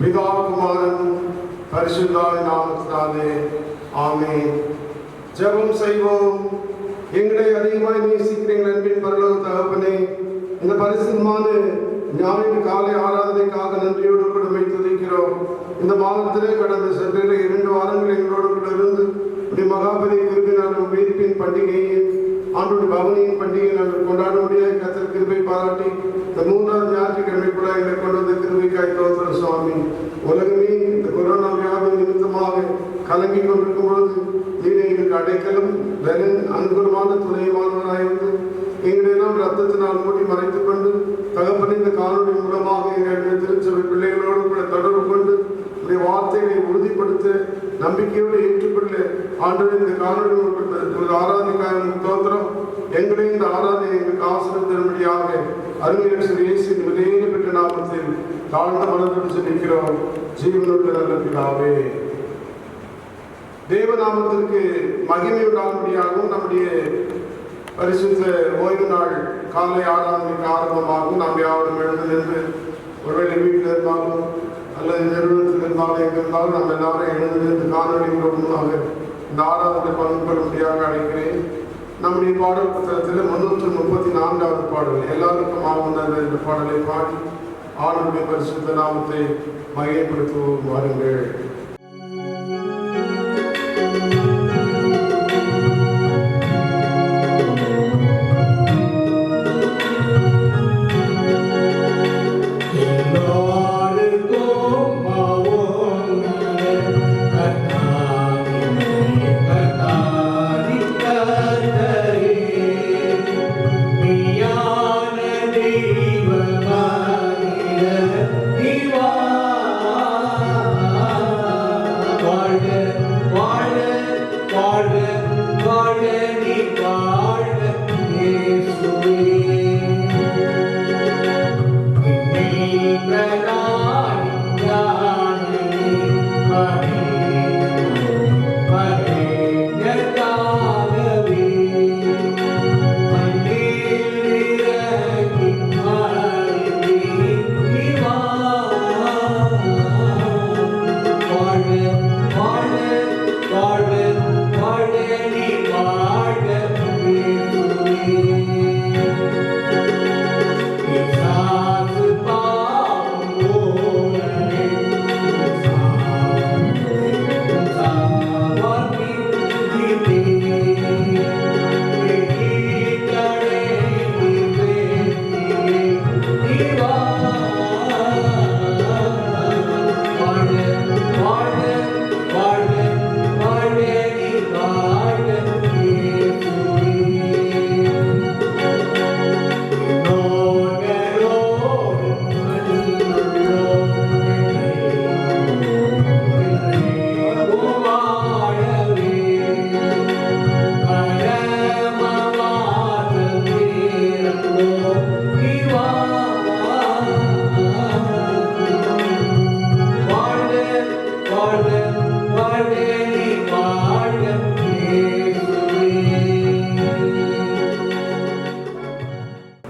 பிதா குமாரன் பரிசுத்தாவின் நாமத்தினாலே ஆமென். ஜெபம் செய்வோம். எங்களை அதிகமாய் நேசிக்கிறீங்க அன்பின் பரலோக தகப்பனே, இந்த பரிசுத்தமான ஞாயிறு காலை ஆராதனைக்காக நன்றியோடு கூட துதிக்கிறோம். இந்த மாதத்திலே கடந்த சென்ற 2 வாரங்கள் எங்களோடு கூட இருந்து மகாபலி கிருபினாலும் வீர்ப்பின் பண்டிகையை ஆண்டோட பவனியின் பண்டிகையை நாங்கள் கொண்டாட முடியாது. கர்த்தர் கிருபை பாராட்டி இந்த 3ஆவது ஞாயிற்றுக்கிழமை கூட எங்களை கொண்டு வந்த கிருபைக்காய் தோத்திரம் சுவாமி. உலகமே இந்த கொரோனா வியாபி நிமித்தமாக கலங்கி கொண்டிருக்கும் பொழுது நீரை எங்களுக்கு அடைக்கலும் வெறும் அனுகூலமான துணையமானவராயிருந்து எங்களெல்லாம் ரத்தத்தினால் மூடி மறைத்துக் கொண்டு தகப்பன் இந்த காணொலி மூலமாக எங்கள் திருச்சபை பிள்ளைகளோடு கூட தொடர்பு கொண்டு வார்த்தைகளை உறுதிப்படுத்த நம்பிக்கையோடு ஏற்றுக்கொள்ள ஆண்டவர் இந்த காணொலி ஆராதனைக்காக தோத்திரம். எங்களை இந்த ஆராதனை எங்களுக்கு ஆசிரியர் தரும்படியாக அருமையரசர் இயேசுவின் விலையில பெற்ற நாமத்தில் தாழ்ந்த மனதுடன் சொல்லிக்கிறோம். ஜீவனுள்ள நல்ல பிதாவே, தேவநாமத்திற்கு மகிமை உண்டாகும்படியாகவும் நம்முடைய பரிசுத்த ஓய்வு நாள் காலை ஆராதனைக்கு ஆரம்பமாகும். நாம் யாரும் எழுந்து நின்று ஒருவேளை வீட்டில் இருந்தாலும் அல்லது நிறுவனத்தில் இருந்தாலும் எங்கே இருந்தாலும் நம்ம எல்லாரும் எழுந்து நின்று காணொலி மூலமாக இந்த ஆராதனை பங்கு பெறும்படியாக அழைக்கிறேன். நம்முடைய பாடல் புத்தகத்தில் 334வது பாடல் எல்லாருக்கும் ஆகுனது என்ற பாடலை பாடி ஆண்டவருடைய பரிசுத்த நாமத்தை மையப்படுத்துவோம். வாருங்கள்.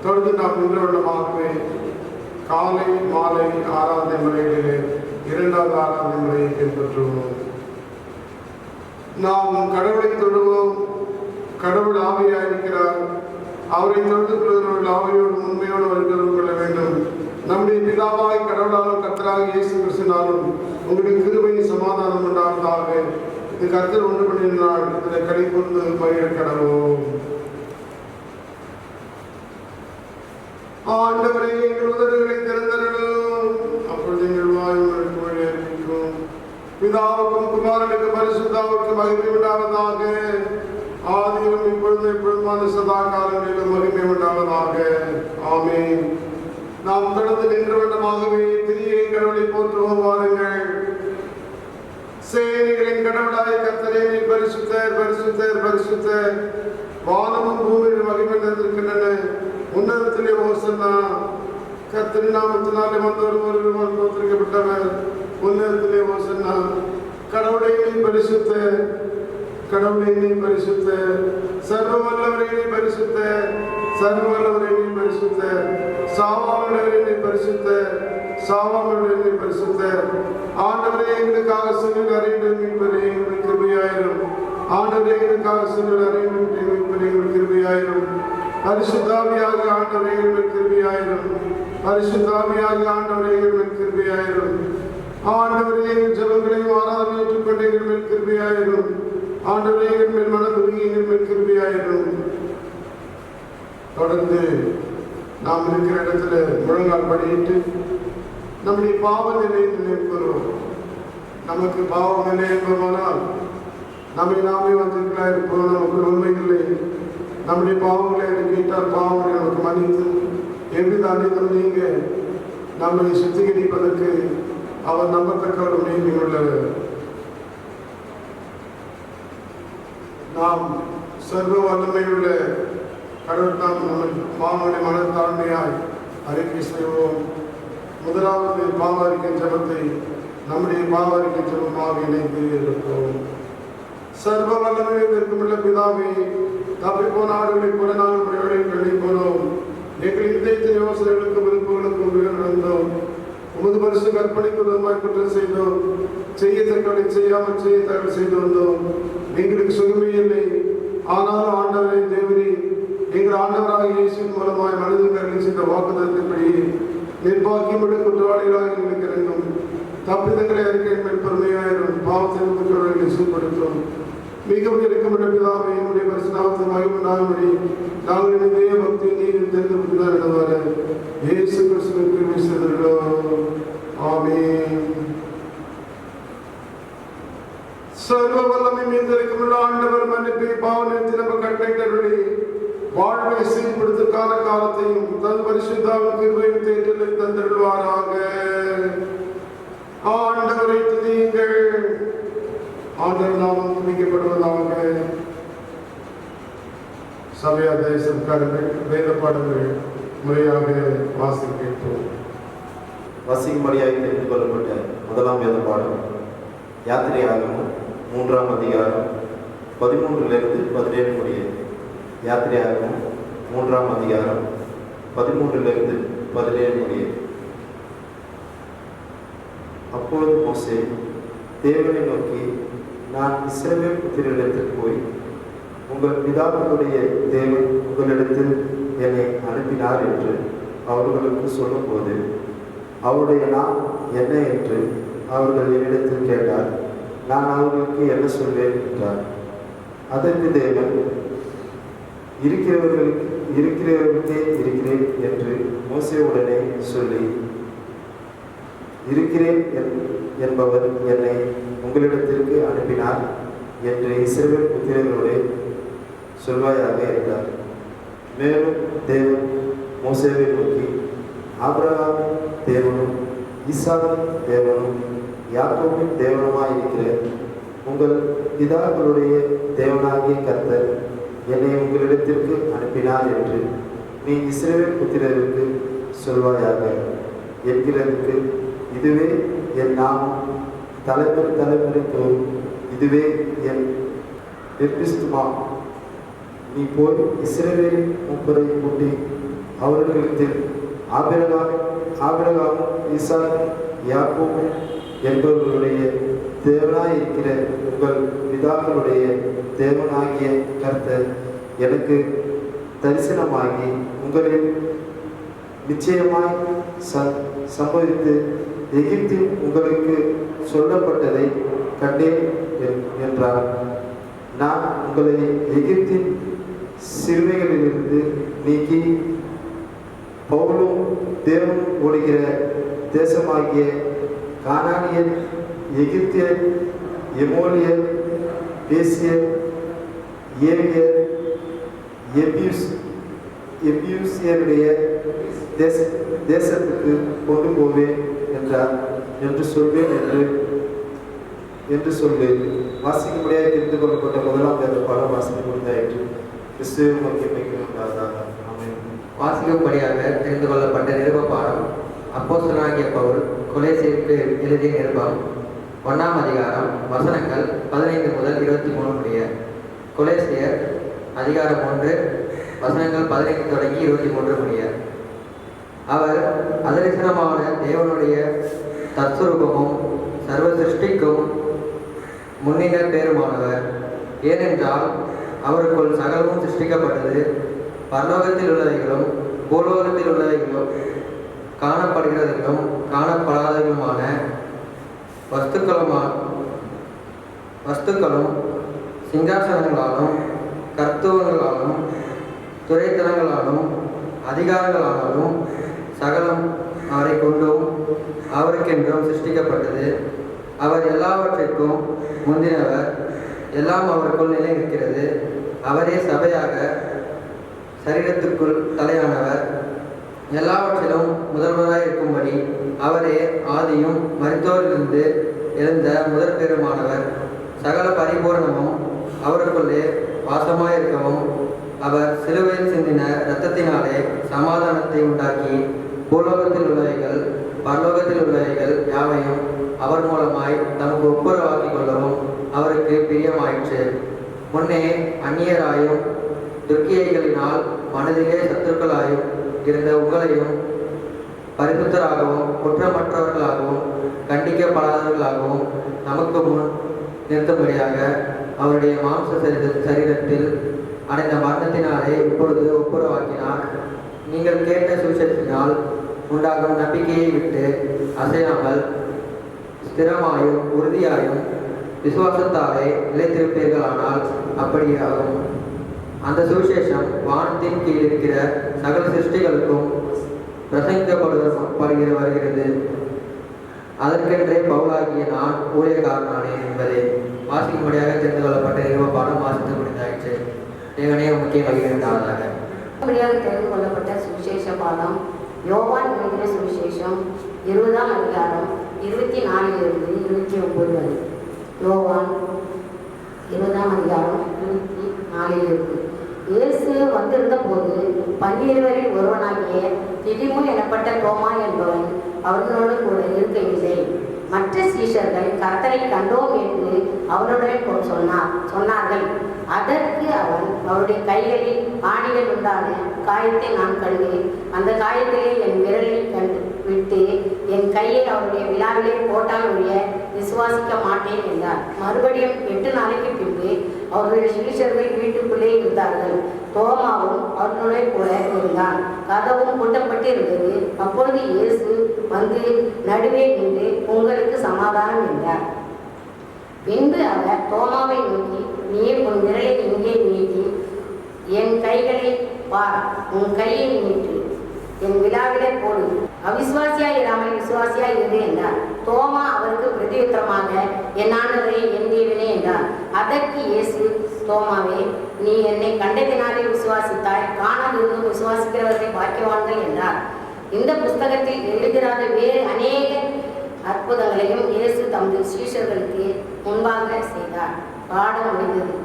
தொடர்ந்து நாம் இன்றவண்ணமாகவே காலை மாலை ஆராதனை முறைகளிலே 2வது ஆராதனை முறையை பின்பற்றுவோம். நாம் கடவுளை தொழுவோம். கடவுள் ஆவியாயிருக்கிறார். அவரை தொழுது கொள்கிறவர்கள் ஆவியோடு உண்மையோடு வருகிறது கொள்ள வேண்டும். நம்முடைய பிதாவாய் கடவுளாலும் கர்த்தராக இயேசு கிறிஸ்துவினாலும் உங்களுக்கு கிருபையின் சமாதானம் உண்டாவதாக. இது கர்த்தர் ஒன்று பண்ணினால் இதை கடைக்கொண்டு பயிர கடவோம். ஆண்டவரே, எங்கள் உதடுகளை திறந்தருளும், அப்பொழுது எங்கள் வாய் உங்களுக்கு வழியளிக்கும். பிதாவுக்கும் குமாரனுக்கு பரிசுத்தாவுக்கு மகிமை உண்டாவதாக. ஆதியிலும் இப்பொழுதும் எப்பொழுதுமான சதா காலங்களிலும் மகிமை உண்டாவதாக. ஆமென். நாம் தொடர்ந்து நின்ற வண்ணமாகவே திரியை கடவுளை போற்றுவோம். வாருங்கள். சேனைகளின் கடவுளாய் கர்த்தரே, நீர் பரிசுத்தர் பரிசுத்தர் பரிசுத்தர். வானமும் பூமியில் மகிமை நிறைந்திருக்கின்றன. உன்னதத்திலே ஓசன்னா. கர்த்தரின் நாமத்தினாலே வந்தவர் தோற்கடிக்கப்பட்டவர். உன்னதத்திலே ஓசன்னா. கடவுளை நீ பரிசுத்த, கடவுளை நீ பரிசுத்த, சர்வ வல்லவரை நீ பரிசுத்த, சர்வ வல்லவரை நீ பரிசுத்த, சாவாளரை நீ பரிசுத்த, சாவாமல் பரிசுத்த ஆண்டவரே எங்களுக்காக சென்று அறிந்து மீட்பரே எங்களுக்கு கிருபையாயிரும். ஆண்டவரே எங்களுக்காக சென்று அறிந்து மீட்பரே எங்களுக்கு கிருபையாயிரும். பரிசுத்தாவியாக ஆண்டவரே எங்களுக்கு கிருபையாயிரும். பரிசுத்தாவியாக ஆண்டவரே எங்களுக்கு கிருபையாயிரும். ஆண்டவரே எங்கள் ஜெபங்களையும் ஆராதனை ஏற்றுக்கொண்டு எங்கள் மேல் கிருபையாயிரும். ஆண்டவரே எங்கள் மேல் மனதுருகி எங்கள் மேல் கிருபையாயிரும். தொடர்ந்து நாம் இருக்கிற இடத்துல முழங்கால் படியிட்டு நம்முடைய பாவ நிலையை நினைவுகிறோம். நமக்கு பாவ நிலை என்பதானால் நம்மை நாமே வந்திருக்கலாம் இருப்போம். நமக்கு உண்மைகளை நம்முடைய பாவங்களை கேட்டால் பாவங்களை நமக்கு மன்னித்து எவ்வித அனைத்தும் நீங்க நம்மை சுத்திகரிப்பதற்கு அவர் நம்பத்தக்கவர் நீதியுள்ளவர். நாம் சர்வ வல்லமையுள்ள கடவுள் நாம் நம்ம பாவங்களை மனத்தாழ்மையாய் அறிக்கை செய்வோம். முதலாவது பாவ அறிக்கை ஜபத்தை நம்முடைய பாவ அறிக்கை ஜபமாக இணைந்து இருப்போம். சர்வ வல்லமையில் இருக்குமுள்ள பிதாவே, தப்பிப்போன ஆடுகளை போல நாங்கள் முறையோடு எழுதி போனோம். எங்கள் இதயத்தின் யோசனைகளுக்கும் விருப்பங்களுக்கும் நடந்தோம். உமது பரிசு கற்பனைக்கு விதமாய் குற்றம் செய்தோம். செய்யத்தக்கவரை செய்யாமல் செய்ய தகவல் செய்து வந்தோம். எங்களுக்கு சுகமே இல்லை. ஆனாலும் ஆண்டவரை தேவரி எங்கள் ஆண்டவராக இயேசுவின் மூலமாய் மனிதர்கள் செய்த வாக்குதத்தின்படி நிர்வாகியமுடைய குற்றவாளிகளாக எங்களுக்கு இறங்கும். தப்பிதங்களை அறிக்கை மேல் பெருமையாயிரும். பாவத்தின் குற்றவாளிகளை சூழ்படுத்தும். மிகவும் இருக்கமிட்ட பிதாவை என்னுடைய பரிசுநாமத்தை மகிமையாகும்படி நாங்கள் இணைந்தே பக்தி நீரில் தெரிந்து நடந்தவாறு இயேசு கிறிஸ்துவின் விசுவாசிக்கிறோம். ஆமென். சர்வ வல்லமை மீது இருக்கமுள்ள ஆண்டவர் மன்னிப்பை பாவனை நம்ம கட்டளையிட்டபடி வாழ்வை சீர்படுத்துக்கான காலத்தையும் தன் பரிசுத்தாவின் கிருபையின் தேற்றலை தந்தருள்வாராக. ஆண்டவரை துதியுங்கள். ஆண்டவர் நாமம் துதிக்கப்படுவதாக. சபையா தேசக்காரர்கள் வேத பாடங்கள் முறையாக வாசிக்க கேட்போம். வசிக்கும்படியாக தெரிந்து கொள்ளப்பட்ட முதலாம் வேத பாடம் யாத்திரையாகவும் 3ஆம் அதிகாரம் 13 17 முடிய. யாத்திரையாகவும் 3ஆம் அதிகாரம் 13 17 முடிய. அப்பொழுது மோசே தேவனை நோக்கி, நான் இஸ்ரவேல் புத்திரரிடத்தில் போய் உங்கள் பிதாக்களுடைய தேவன் உங்களிடத்தில் என்னை அனுப்பினார் என்று அவர்களுக்கு சொல்லும்போது அவருடைய நான் என்ன என்று அவர்கள் என்னிடத்தில் கேட்டார். நான் அவர்களுக்கு என்ன சொல்வேன் என்றார். அதற்கு தேவன், இருக்கிறவர்களுக்கே இருக்கிறேன் என்று மோசேயுடனே சொல்லி, இருக்கிறேன் என்பவர் என்னை உங்களிடத்திற்கு அனுப்பினார் என்று இஸ்ரவேல் புத்திரர்களோடு சொல்வாயாக என்றார். மேலும் தேவன் மோசேவை நோக்கி, ஆபிரகாமின் தேவனும் ஈசாக்கின் தேவனும் யாக்கோபின் தேவனுமாயிருக்கிற உங்கள் பிதாக்களுடைய தேவனாகிய கர்த்தர் என்னை உங்களிடத்திற்கு அனுப்பினார் என்று நீ இஸ்ரவேல் புத்திரருக்கு சொல்வாயாக என்கிறதுக்கு இதுவே என் நாமம் தலைமுறை தோறும் இதுவே என் நிர்திஷ்டமா. நீ போய் இஸ்ரவேலின் மூப்பரை கூட்டி அவர்களிடத்தில் ஆபிரகாமும் ஈசாக்கும் யாக்கோபும் என்பவர்களுடைய தேவனாயிருக்கிற உங்கள் பிதாக்களுடைய தேவனாகிய கர்த்தர் எனக்கு தரிசனமாகி உங்களில் நிச்சயமாய் சம்பவித்து எகிப்தில் உங்களுக்கு சொல்லப்பட்டதை கண்டேன் என்றார். நான் உங்களை எகிப்தின் சிறுமைகளிலிருந்து நீக்கி பவுலும் தேவன் ஓடுகிற தேசமாகிய கானானியர், எகிப்தியர், எமோலியர், பேசியர், ஏவியர், எபியூசியருடைய தேசத்துக்கு கொண்டு போவேன் என்றார் என்று சொல்வேன் என்று சொல்லு. வாசிக்கும்படியாக தெரிந்து கொள்ளப்பட்ட முதலாம் வேத பாடம் வாசிக்க முடிந்தாயிற்று. கிறிஸ்துவின் மகிமைக்குண்டாவதாக. ஆமென். வாசிக்கும்படியாக தெரிந்து கொள்ளப்பட்ட நிருப பாடம் அப்போஸ்தலனாகிய பவுல் கொலோசியருக்கு எழுதிய நிருபம் 1ஆம் அதிகாரம் வசனங்கள் 15 முதல் 23 முடிய. கொலோசியர் அதிகாரம் 1 வசனங்கள் 15 தொடங்கி 23 முடிய. அவர் அதரிசனமான தேவனுடைய தற்சுரூபமும் சர்வ சிருஷ்டிக்கும் முன்னின பேருமானவர். ஏனென்றால் அவருக்குள் சகலமும் சிருஷ்டிக்கப்பட்டது, பரலோகத்தில் உள்ளவைகளும் பூலோகத்தில் உள்ளவைகளும் காணப்படுகிறவர்களும் காணப்படாதவர்களுமான வஸ்துக்களும் சிங்காசனங்களாலும் கர்த்துவங்களாலும் துறைத்தனங்களாலும் அதிகாரங்களாலும் சகலம் அவரை கொண்டும் அவருக்கென்றும் சிருஷ்டிக்கப்பட்டது. அவர் எல்லாவற்றிற்கும் முந்தினவர், எல்லாம் அவருக்குள் நிலை நிற்கிறது. அவரே சபையாக சரீரத்திற்குள் தலையானவர். எல்லாவற்றிலும் முதல்வராய் இருக்கும்படி அவரே ஆதியும் மரித்தோரிலிருந்து எழுந்த முதற் பெருமானவர். சகல பரிபூரணமும் அவருக்குள்ளே வாசமாயிருக்கவும் அவர் சிலுவையில் சிந்தின இரத்தத்தினாலே சமாதானத்தை உண்டாக்கி பூலோகத்தில் உள்ளவைகள் பரலோகத்தில் உள்ளவைகள் யாவையும் அவர் மூலமாய் தமக்கு ஒப்புரவாக்கிக் கொள்ளவும் அவருக்கு பிரியமாயிற்று. முன்னே அந்நியராயும் துர்க்கியைகளினால் மனதிலே சத்துருக்களாயும் இருந்த உங்களையும் பரிசுத்தராகவும் குற்றமற்றவர்களாகவும் கண்டிக்கப்படாதவர்களாகவும் நமக்கு முன் நிறுத்தும்படியாக அவருடைய மாம்ச சரீரத்தில் அடைந்த மரணத்தினாலே இப்பொழுது ஒப்புரவாக்கினார். நீங்கள் கேட்ட சுவிசேஷத்தினால் உண்டாகும் நம்பிக்கையை விட்டு அசையாமல் ஸ்திரமாயும் உறுதியாயும் விசுவாசத்தாலே நிலைத்திருப்பீர்களானால் அப்படியாகும். அந்த சுவிசேஷம் வானத்தின் கீழ் இருக்கிற சகல சிருஷ்டிகளுக்கும் பிரசங்கிக்கப்படுகிற வருகிறது. அதற்கென்றே பவுலாகிய நான் ஊழியக்காரனானேன் என்பதை வாசிக்கும்படியாக தெரிந்து கொள்ளப்பட்ட நிறுவப்பாடம் வாசித்து முடிந்தாயிற்று. தேவனே முக்கிய மகிழ்ந்தாதாக. தெரிந்து கொள்ளப்பட்ட சுவிசேஷ பாடம் யோவான் எழுதின சுவிசேஷம் 20ஆம் அதிகாரம் 24 இருந்து 29 வரை. யோவான் 20ஆம் அதிகாரம் 24 இயேசு வந்திருந்த போது 12 ஒருவனாகிய திதிமு எனப்பட்ட தோமா என்பவன் அவர்களோடு கூட இருக்கவில்லை. மற்ற சீஷர்கள் கர்த்தரை கண்டோம் என்று அவனுடன் சொன்னார்கள். அதற்கு அவன், அவருடைய கைகளில் ஆணிகள் உண்டான காயத்தை நான் கண்டேன். அந்த காயத்திலே என் விரலை விட்டு என் கையை அவருடைய விழாவிலே போட்டால் ஒழிய விசுவாசிக்க மாட்டேன் என்றார். மறுபடியும் 8 நாளைக்கு பின்பு அவருடைய சீஷர்கள் வீட்டுக்குள்ளே இருந்தார்கள். தோமாவும் அவர்களுடைய கூட இருந்தான். கதவும் பூட்டப்பட்டு இருந்தது. அப்பொழுது இயேசு வந்து நடுவே நின்று உங்களுக்கு சமாதானம் என்றார். பின்பு அவர் தோமாவை நோக்கி, நீ உன் விரலை இங்கே நீட்டி என் கைகளை பார், உன் கையை நீட்டு என் விழாவிலே போடு, அவிசுவாசியாய் இராமல் விசுவாசியாய் இரு என்றார். தோமா அவருக்கு பிரதியுத்தரமாக, என் ஆண்டவரே, என் தேவனே என்றார். அதற்கு இயேசு, தோமாவே, நீ என்னை கண்டதினாலே விசுவாசித்தாய், காணாதிருந்தும் விசுவாசிக்கிறவர்கள் பாக்கியவான்கள் என்றார். இந்த புஸ்தகத்தில் எழுதிராத வேறு அநேக அற்புதங்களையும் இயேசு தமது சீஷர்களுக்கு முன்பாக செய்தார். பாடம் முடிந்தது.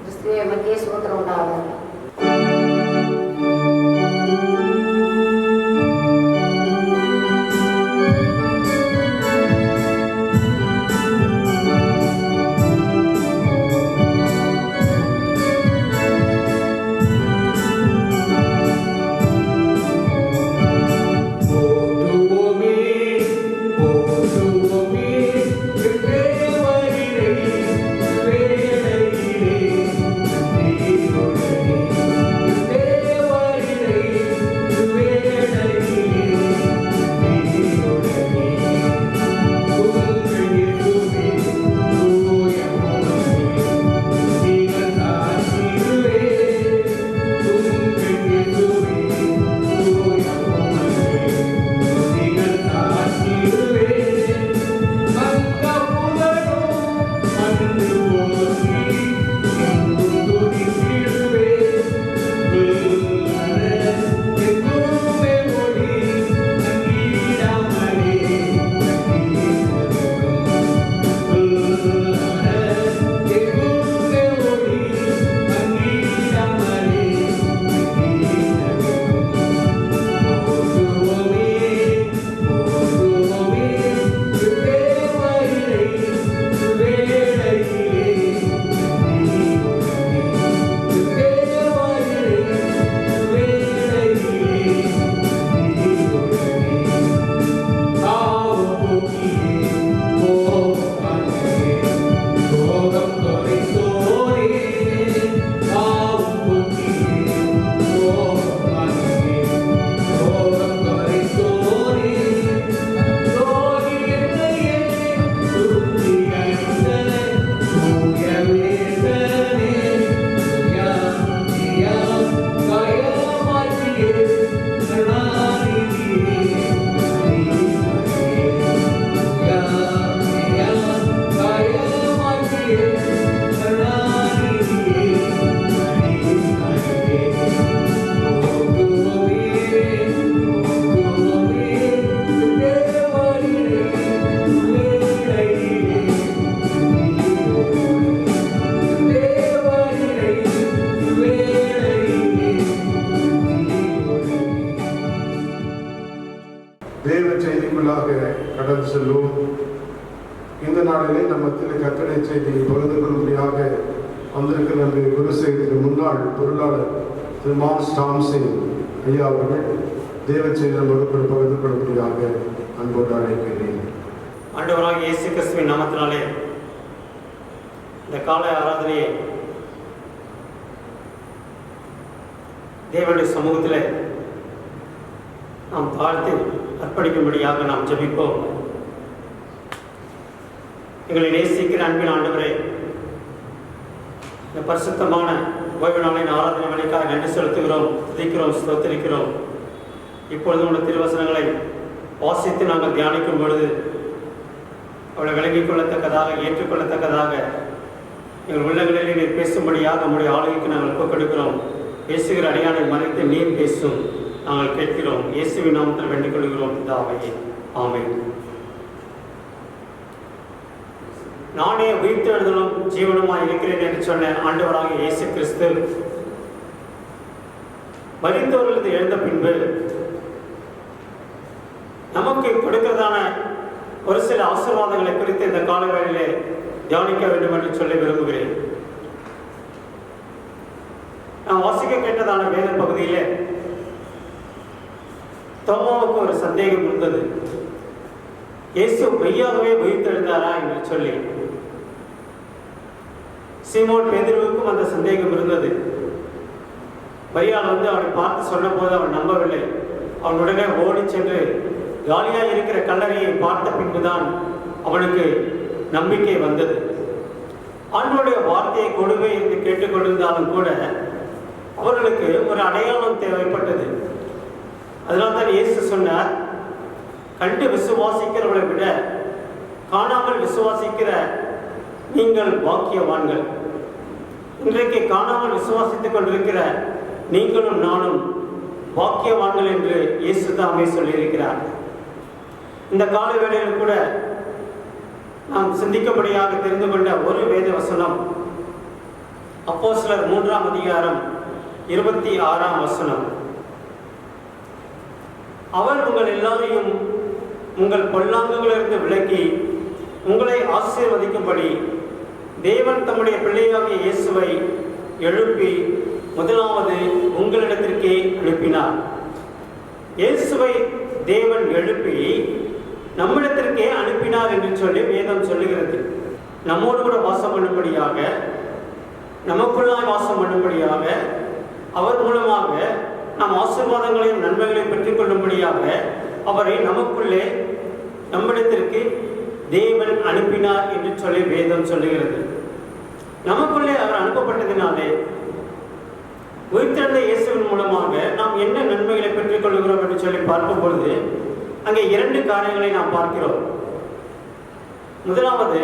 கிறிஸ்துவே உமக்கே ஸ்தோத்திரம் உண்டாவதாக. Thank you. கடந்து செல்வோம். இந்த நாளிலே நம்மத்தில் கட்டளை செய்தியை பகிர்ந்து கொள்ளும்படியாக வந்திருக்கிற நம்முடைய குருசேகரின் முன்னாள் பொருளாளர் திரு மான்ஸ் டாம்சிங் ஐயா அவர்கள் தேவ செய்தி நம்மளோடு பகிர்ந்து கொள்ளும்படியாக அன்போடு அழைக்கிறேன். ஆண்டவராக இயேசு கிறிஸ்துவின் நாமத்தினாலே இந்த காலை ஆராதனையை தேவனுடைய சமூகத்தில் நாம் தாழ்த்தி அர்ப்பணிக்கும்படியாக நாம் ஜெபிப்போம். எங்களை நேசிக்கிற அன்பின் ஆண்டவரே, இந்த பரிசுத்தமான ஓய்வு நாளின் ஆராதனை வேலைக்காக நன்றி செலுத்துகிறோம், துதிக்கிறோம், ஸ்தோத்திரிக்கிறோம். இப்பொழுது உள்ள திருவசனங்களை வாசித்து நாங்கள் தியானிக்கும் பொழுது அவளை விளங்கிக் கொள்ளத்தக்கதாக, ஏற்றுக்கொள்ளத்தக்கதாக எங்கள் உள்ளங்களில் நீர் பேசும்படியாக நம்முடைய ஆளுகைக்கு நாங்கள் ஒப்புக் கொடுக்கிறோம். பேசுகிற அடியானை மறைத்து நீர் பேசும் நாங்கள் கேட்கிறோம். இயேசுவின் நாமத்தில் வேண்டிக் கொள்கிறோம் பிதாவே, ஆமென். நானே உயிர்த்தெழுதலும் ஜீவனுமாய் இருக்கிறேன் என்று சொன்ன ஆண்டவராக இயேசு கிறிஸ்து மரித்தவர்களுக்கு எழுந்த பின்பு நமக்கு கொடுக்கிறதான ஒரு சில ஆசீர்வாதங்களை குறித்து இந்த காலவேளையிலே தியானிக்க வேண்டும் என்று சொல்லி விரும்புகிறேன். நான் வாசிக்க கேட்டதான வேத பகுதியிலே தோமாவுக்கு ஒரு சந்தேகம் இருந்தது. இயேசு மெய்யாகவே உயிர்த்தெழுந்தாரா என்று சொல்லி. சீமோன் பேதுருவுக்கும் அந்த சந்தேகம் இருந்தது. பையால் அவனை பார்த்து சொன்ன போது அவன் நம்பவில்லை. அவனுடனே ஓடி சென்று காலியாக இருக்கிற கல்லறையை பார்த்த பின்புதான் அவனுக்கு நம்பிக்கை வந்தது. ஆண்டவருடைய வார்த்தையை கொடுமை என்று கேட்டுக்கொண்டிருந்தாலும் கூட அவர்களுக்கு ஒரு அடையாளம் தேவைப்பட்டது. அதனால்தான் இயேசு சொன்னார், கண்டு விசுவாசிக்கிறவர்களை விட காணாமல் விசுவாசிக்கிற நீங்கள் பாக்கியவான்கள். இன்றைக்கு காணாமல் விசுவாசித்துக் கொண்டிருக்கிற நீங்களும் நானும் பாக்கியவான்கள் என்று இயேசு தாமே சொல்லியிருக்கிறார். இந்த கால வேளையில் கூட நாம் சிந்திக்கும்படியாக தெரிந்து கொண்ட ஒரு வேத வசனம் அப்போஸ்தலர் 3ஆம் அதிகாரம் 26ஆம் வசனம். அவர் உங்கள் எல்லாரையும் உங்கள் பொல்லாங்குகளிலிருந்து விலக்கி உங்களை ஆசீர்வதிக்கும்படி தேவன் தம்முடைய பிள்ளையாகிய இயேசுவை எழுப்பி முதலாவது உங்களிடத்திற்கே அனுப்பினார். இயேசுவை தேவன் எழுப்பி நம்மிடத்திற்கே அனுப்பினார் என்று சொல்லி வேதம் சொல்லுகிறது. நம்மோடு கூட வாசம் பண்ணும்படியாக, நமக்குள்ளாய் வாசம் பண்ணும்படியாக, அவர் மூலமாக நாம் ஆசீர்வாதங்களையும் நன்மைகளையும் பெற்றுக் கொள்ளும்படியாக அவரை நமக்குள்ளே நம்மிடத்திற்கு தேவன் அனுப்பினார் என்று சொல்லி வேதம் சொல்லுகிறது. நமக்குள்ளே அவர் அனுப்பப்பட்டதினாலே உயிர்த்தெழுந்த இயேசுவின் மூலமாக நாம் என்ன நன்மைகளை பெற்றுக் கொள்கிறோம் என்று சொல்லி பார்க்கும் பொழுது அங்கே 2 காரியங்களை நாம் பார்க்கிறோம். முதலாவது,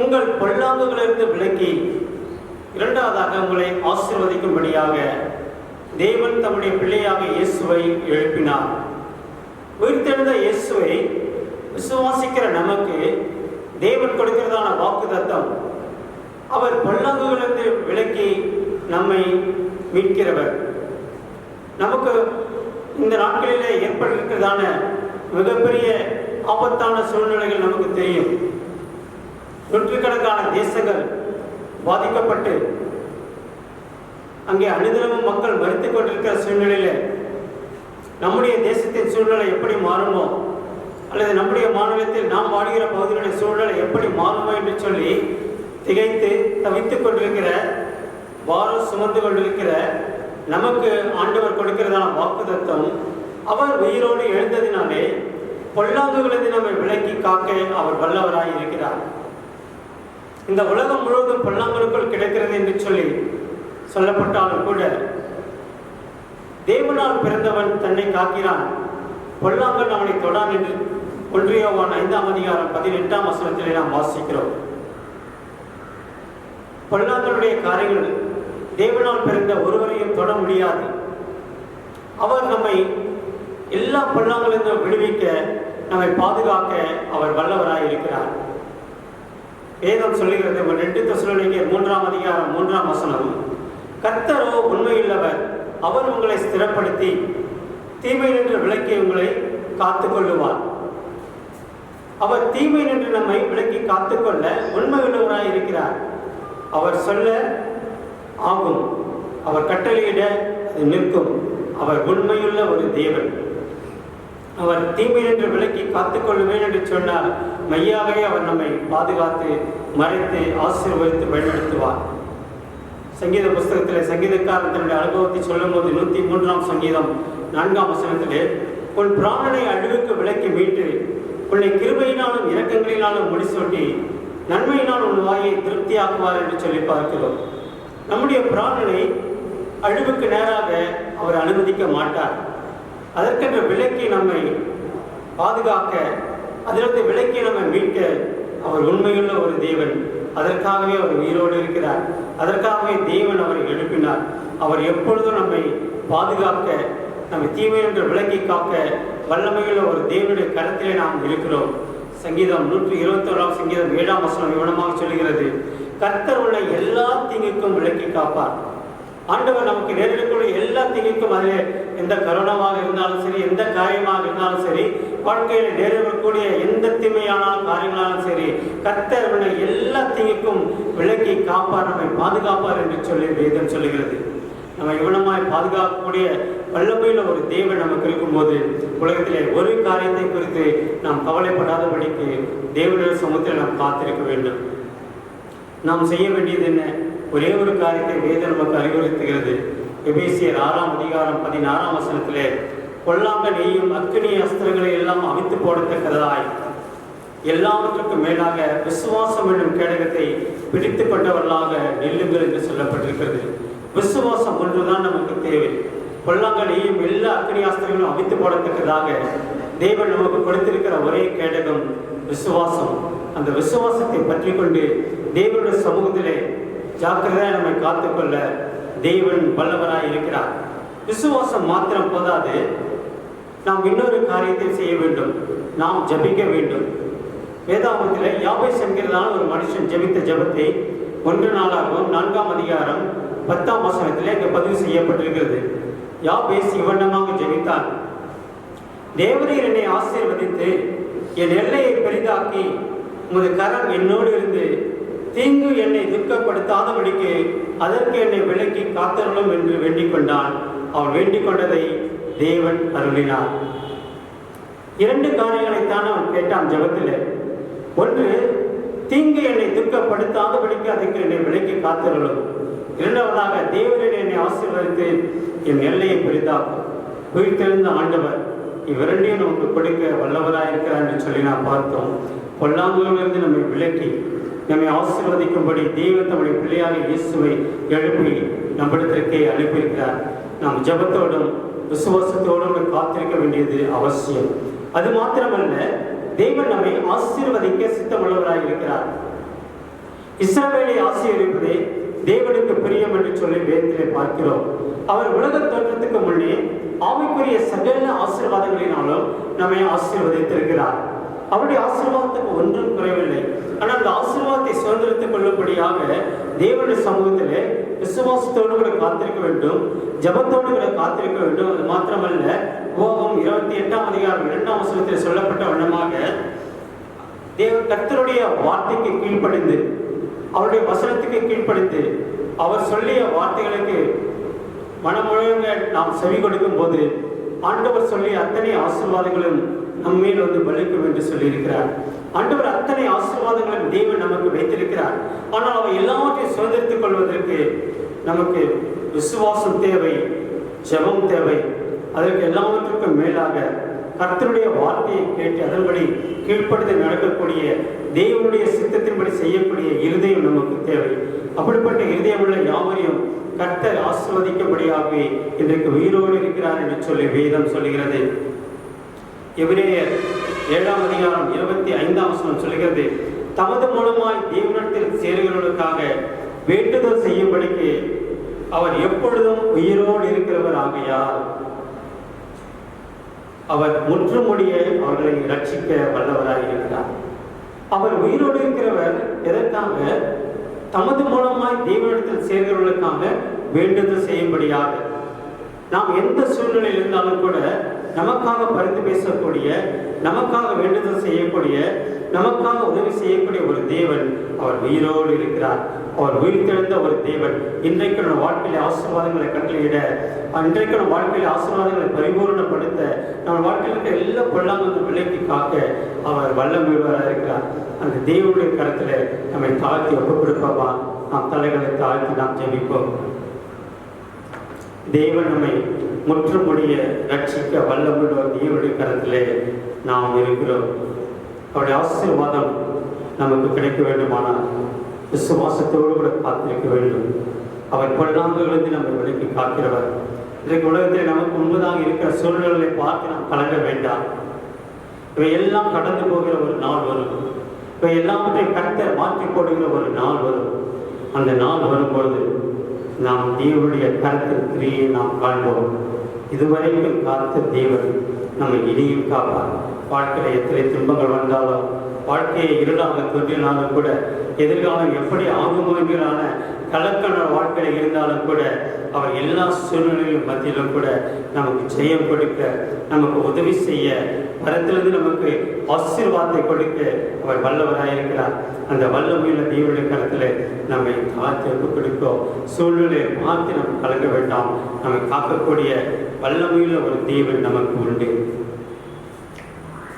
உங்கள் பொல்லாங்குகளிலிருந்து விலக்கி, இரண்டாவதாக உங்களை ஆசீர்வதிக்கும்படியாக தேவன் தம்முடைய பிள்ளையாக இயேசுவை எழுப்பினார். உயிர்த்தெழுந்த இயேசுவை விசுவாசிக்கிற நமக்கு தேவன் கொடுக்கிறதான வாக்குத்தத்தம், அவர் பொல்லாங்குகளிலிருந்து விலக்கி நம்மை மீட்கிறவர். நமக்கு இந்த நாட்களிலே ஏற்பட்டிருக்கிறதான மிகப்பெரிய ஆபத்தான சூழ்நிலைகள் நமக்கு தெரியும். நூற்றுக்கணக்கான தேசங்கள் பாதிக்கப்பட்டு அங்கே அனுதினமும் மக்கள் மரித்துக் கொண்டிருக்கிற சூழ்நிலையில் நம்முடைய தேசத்தின் சூழ்நிலை எப்படி மாறுமோ, அல்லது நம்முடைய மாநிலத்தில் நாம் வாழ்கிற பகுதிகளுடைய சூழ்நிலை எப்படி மாறுமோ என்று சொல்லி திகைத்து தவித்துக் கொண்டிருக்கிற, பாரம் சுமந்து கொண்டிருக்கிற நமக்கு ஆண்டவர் கொடுக்கிறதான வாக்குத்தத்தம், அவர் உயிரோடு எழுந்ததினாலே பொல்லாங்குகளிலிருந்து நம்மை விலக்கி காக்க அவர் வல்லவராய் இருக்கிறார். இந்த உலகம் முழுவதும் பொல்லாங்களுக்குள் கிடைக்கிறது என்று சொல்லி சொல்லப்பட்டாலும் கூட தேவனால் பிறந்தவன் தன்னை காக்கிறான், பொல்லாங்கன் அவனை தொடான் என்று 1 யோவான் 5ஆம் அதிகாரம் 18ஆம் வசனத்திலே நாம் வாசிக்கிறோம். பொல்லாங்களுடைய காரியங்கள் தேவனால் பிறந்த ஒருவரையும் தொட முடியாது. அவர் நம்மை எல்லா பொல்லாங்களிலிருந்தும் விடுவிக்க, நம்மை பாதுகாக்க அவர் வல்லவராய் இருக்கிறார். வேதம் சொல்லுகிறது, 2 தெசலோனிக்கேயர் 3ஆம் அதிகாரம் 3ஆம் வசனம், கர்த்தரோ உண்மையுள்ளவர், அவர் உங்களை ஸ்திரப்படுத்தி தீமையினின்று விலக்கி உங்களை காத்துக் கொள்ளுவார். அவர் தீமை நின்று நம்மை விலக்கி காத்துக்கொள்ள உண்மையுள்ளவராய் இருக்கிறார். அவர் சொல்ல ஆகும், அவர் கட்டளையிட அது நிற்கும். அவர் உண்மையுள்ள ஒரு தேவன். அவர் தீமை நின்று விலக்கி காத்துக்கொள்ளுவேன் என்று சொன்னால் மையாகவே அவர் நம்மை பாதுகாத்து மறைத்து ஆசீர்வதித்து பயன்படுத்துவார். சங்கீத புஸ்தகத்திலே சங்கீதக்காரன் தன்னுடைய அனுபவத்தை சொல்லும் போது 103ஆம் சங்கீதம் 4ஆம் வசனத்திலே, உன் பிராணனை அழிவுக்கு விலக்கி மீட்டு உன்னை கிருபையினாலும் இரக்கங்களினாலும் முடிசூட்டி நன்மையினால் உன் வாயை திருப்தியாக்குவார் என்று சொல்லி பார்க்கிறோம். நம்முடைய பிராணனை அழிவுக்கு நேராக அவர் அனுமதிக்க மாட்டார். அதற்கென்ற விலக்கி நம்மை பாதுகாக்க, அதிலிருந்து விலக்கி நம்மை மீட்க அவர் உண்மையுள்ள ஒரு தேவன். அதற்காகவே அவர் உயிரோடு இருக்கிறார். அதற்காகவே தேவன் அவரை எழுப்பினார். அவர் எப்பொழுதும் நம்மை பாதுகாக்க, நம்மை தீமை என்று விலக்கி காக்க வல்லமையுள்ள ஒரு தேவனுடைய கரத்திலே நாம் இருக்கிறோம். சங்கீதம் 121ஆம் சங்கீதம் 7ஆம் வசனம் விவரமாக சொல்கிறது, கர்த்தர் உள்ள எல்லா தீங்குக்கும் விலக்கி காப்பார். ஆண்டவர் நமக்கு நேரிடக்கூடிய எல்லா தீங்குக்கும், அதில் எந்த கரோனாவாக இருந்தாலும் சரி, எந்த காரியமாக இருந்தாலும் சரி, வாழ்க்கையில் நேரிடக்கூடிய எந்த தீமையான காரியங்களாலும் சரி, கர்த்தர் உள்ள எல்லா தீங்குக்கும் விலக்கி காப்பார், நம்மை பாதுகாப்பார் என்று சொல்லி வேதம் சொல்லுகிறது. நம்ம இவனமாய் பாதுகாக்கக்கூடிய வல்லமையில் ஒரு தேவன் நமக்கு இருக்கும்போது உலகத்திலே ஒரு காரியத்தை குறித்து நாம் கவலைப்படாதபடிக்கு தேவனுடைய சமூகத்தில் நாம் காத்திருக்க வேண்டும். நாம் செய்ய வேண்டியது என்ன? ஒரே ஒரு காரியத்தை வேதம் நமக்கு அறிவுறுத்துகிறது. எபேசியர் 6ஆம் அதிகாரம் 16ஆம் வசனத்திலே, கொல்லாங்க நெய்யும் அக்கினி அஸ்திரங்களை எல்லாம் அவித்து போடத்தக்கதாய் எல்லாவற்றுக்கும் மேலாக விசுவாசம் என்னும் கேடகத்தை பிடித்து கொண்டவர்களாக நெல்லுங்கள் என்று சொல்லப்பட்டிருக்கிறது. விசுவாசம் ஒன்றுதான் நமக்கு தேவை. கொல்லாங்கனையும் எல்லா அக்னியாஸ்திரங்களும் அவித்து போடத்தக்கதாக தேவன் நமக்கு கொடுத்திருக்கிற ஒரே கேடகம் விசுவாசம். அந்த விசுவாசத்தை பற்றி கொண்டு தேவனுடைய சமூகத்திலே ஜாக்கிரதையாக நம்மை காத்துக்கொள்ள தேவன் வல்லவராய் இருக்கிறார். விசுவாசம் மாத்திரம் போதாது, நாம் இன்னொரு காரியத்தை செய்ய வேண்டும். நாம் ஜபிக்க வேண்டும். வேதாகமத்தில் யாபேஸ் என்கிறதான ஒரு மனுஷன் ஜபித்த ஜபத்தை 1 நாளாகவும் 4ஆம் அதிகாரம் 10ஆம் வசனத்திலே இங்கே பதிவு செய்யப்பட்டிருக்கிறது. யாபேஸ் இவ்வண்ணமாக ஜெபித்தான், தேவரீர் என்னை ஆசீர்வதித்து என் எல்லையை பெரிதாக்கி உமது கரம் என்னோடு இருந்து தீங்கு என்னை துக்கப்படுத்தாதபடிக்கு அதற்கு என்னை விலக்கி காத்தருளும் என்று வேண்டிக் கொண்டான். அவன் வேண்டிக் கொண்டதை தேவன் அருளினார். 2 காரியங்களைத்தான் அவன் கேட்டான் ஜெபத்தில். ஒன்று, தீங்கு என்னை துக்கப்படுத்தாதபடிக்கு அதற்கு என்னை விலக்கி காத்தருளும். இரண்டாவதாக, தேவன் என்னை ஆசீர்வதித்து என் எல்லையை பெரிதாக்கும். உயிர்த்தெழுந்த ஆண்டவர் இவ்விரண்டையும் நமக்கு கொடுக்க வல்லவராக இருக்கிறார் என்று சொல்லி நாம் பார்த்தோம். பொல்லாங்கிலிருந்து நம்மை விலக்கி நம்மை ஆசீர்வதிக்கும்படி தேவன் தம்முடைய பிள்ளையாக இயேசுவை எழுப்பி நம்மிடத்திற்கே அனுப்பியிருக்கிறார். நாம் ஜெபத்தோடும் விசுவாசத்தோடும் காத்திருக்க வேண்டியது அவசியம். அது மாத்திரமல்ல, தேவன் நம்மை ஆசீர்வதிக்க சித்தமுள்ளவராக இருக்கிறார். இஸ்ரவேலை ஆசீர்வதிப்பதே தேவனுக்கு பிரியம் என்று சொல்லி வேதத்திலே பார்க்கிறோம். அவர் உலக தோற்றத்துக்கு முன்னே ஆவிக்குரிய சகல ஆசீர்வாதங்களினாலும் நம்மை ஆசீர்வதித்திருக்கிறார். அவருடைய ஆசீர்வாதத்துக்கு ஒன்றும் குறைவில்லை. ஆனால் அந்த ஆசீர்வாதத்தை சுதந்திரத்துக் கொள்ளும்படியாக தேவனுடைய சமூகத்திலே விசுவாசத்தோடு கூட காத்திருக்க வேண்டும், ஜபத்தோடு கூட காத்திருக்க வேண்டும். அது மாத்திரமல்ல, உபாகமம் 28ஆம் அதிகாரம் 2ஆம் வசனத்தில் சொல்லப்பட்ட வண்ணமாக தேவன் கர்த்தருடைய வார்த்தைக்கு கீழ்ப்படிந்து, அவருடைய வசனத்துக்கு கீழ்ப்படிந்து, அவர் சொல்லிய வார்த்தைகளுக்கு மனமுழுங்க நாம் செவி கொடுக்கும் போது ஆண்டவர் சொல்லிய அத்தனை ஆசீர்வாதங்களும் நம்மேல் வந்து பலிக்கும் என்று சொல்லியிருக்கிறார். ஆண்டவர் அத்தனை ஆசீர்வாதங்களும் தேவன் நமக்கு வைத்திருக்கிறார். ஆனால் அவை எல்லாவற்றையும் சுதந்திரித்துக் கொள்வதற்கு நமக்கு விசுவாசம் தேவை, ஜெபம் தேவை. அதற்கு எல்லாவற்றுக்கும் மேலாக கர்த்தருடைய வார்த்தையை கேட்டு அதன்படி கீழ்ப்படுத்தி நடக்கக்கூடிய தேவனுடைய சித்தத்தின்படி செய்யக்கூடிய இருதயம் நமக்கு தேவை. அப்படிப்பட்ட இருதயமுள்ள யாவரையும் கர்த்தர் ஆசீர்வதிக்கும்படியாகவே இன்றைக்கு உயிரோடு இருக்கிறார் என்று சொல்லி வேதம் சொல்லுகிறது. எபிரேயர் 7ஆம் அதிகாரம் 25ஆம் வசனம் சொல்லுகிறது, தமது மூலமாய் தேவனிடத்தில் சேருகிறவர்களுக்காக வேண்டுதல் செய்யும்படிக்கு அவர் எப்பொழுதும் உயிரோடு இருக்கிறவர் ஆகையால் அவர் முற்றுமுடிய அவர்களை ரட்சிக்க வல்லவராக இருக்கிறார். அவர் உயிரோடு இருக்கிறவர் எதற்காக? தமது மூலமாய் தேவனிடத்தில் சேர்கிறவர்களுக்காக வேண்டுதல் செய்யும்படியாக. நாம் எந்த சூழ்நிலையில் இருந்தாலும் கூட நமக்காக பரிந்து பேசக்கூடிய, நமக்காக வேண்டுதல் செய்யக்கூடிய, நமக்காக உதவி செய்யக்கூடிய ஒரு தேவன் அவர் உயிரோடு இருக்கிறார். அவர் உயிர்த்தெழுந்த ஒரு தேவன். இன்றைக்கு நம்ம வாழ்க்கையில ஆசீர்வாதங்களை கட்டளையிட, இன்றைக்கு நம்ம வாழ்க்கையில ஆசீர்வாதங்களை பரிபூர்ணப்படுத்த, நம்ம வாழ்க்கையில் இருக்கிற எல்லா பொல்லாங்கலும் விலைக்கு காக்க அவர் வல்லமையுள்ளவராக இருக்கிறார். அந்த தேவனுடைய கருத்துல நம்மை தாழ்த்தி ஒப்பு கொடுப்போமா? நாம் தலைகளை தாழ்த்தி நாம் ஜெபிப்போம். தேவன் நம்மை முற்றுமுடிய ரட்சிக்க வல்லமுள்ள தேவனுடைய கருத்திலே நாம் இருக்கிறோம். அவருடைய ஆசீர்வாதம் நமக்கு கிடைக்க வேண்டுமானால் விசுவாசத்தோடு கூட காத்திருக்க வேண்டும். அவர் பொல்லாங்குகளிலிருந்து நம்மை விலக்கி காக்கிறவர். இன்றைக்கு உலகத்தில் நமக்கு முன்பதாக இருக்கிற சூழ்நிலைகளை பார்த்து நாம் கலங்க வேண்டாம். இவை எல்லாம் கடந்து போகிற ஒரு நாள் வரும். இவை எல்லாவற்றையும் கர்த்தர் மாற்றி போடுகிற ஒரு நாள் வரும். அந்த நாள் வரும்பொழுது நாம் தேவனுடைய கருத்தின் கிரியை நாம் காண்போம். இதுவரைக்கும் காத்த தேவன் நம்மை இனியும் காப்பார். வாழ்க்கையில் எத்தனை துன்பங்கள் வந்தாலும், வாழ்க்கையை இருளாக தோன்றினாலும் கூட, எதிர்காலம் எப்படி ஆகுமோ என்கிறான கலக்கண வாழ்க்கையில் இருந்தாலும் கூட, அவர் எல்லா சூழ்நிலைகளின் மத்தியிலும் கூட நமக்கு ஜெயம் கொடுக்க, நமக்கு உதவி செய்ய, மரத்திலிருந்து நமக்கு ஆசீர்வாதத்தை கொடுக்க அவர் வல்லவராயிருக்கிறார். அந்த வல்லமையுள்ள தேவனுடைய கருத்தில் நம்மை தாழ்த்தி கொடுக்கும். சூழ்நிலையை மாற்றி நம்ம கலங்க வேண்டாம். நம்மை காக்கக்கூடிய வல்லமையுள்ள ஒரு தேவன் நமக்கு உண்டு.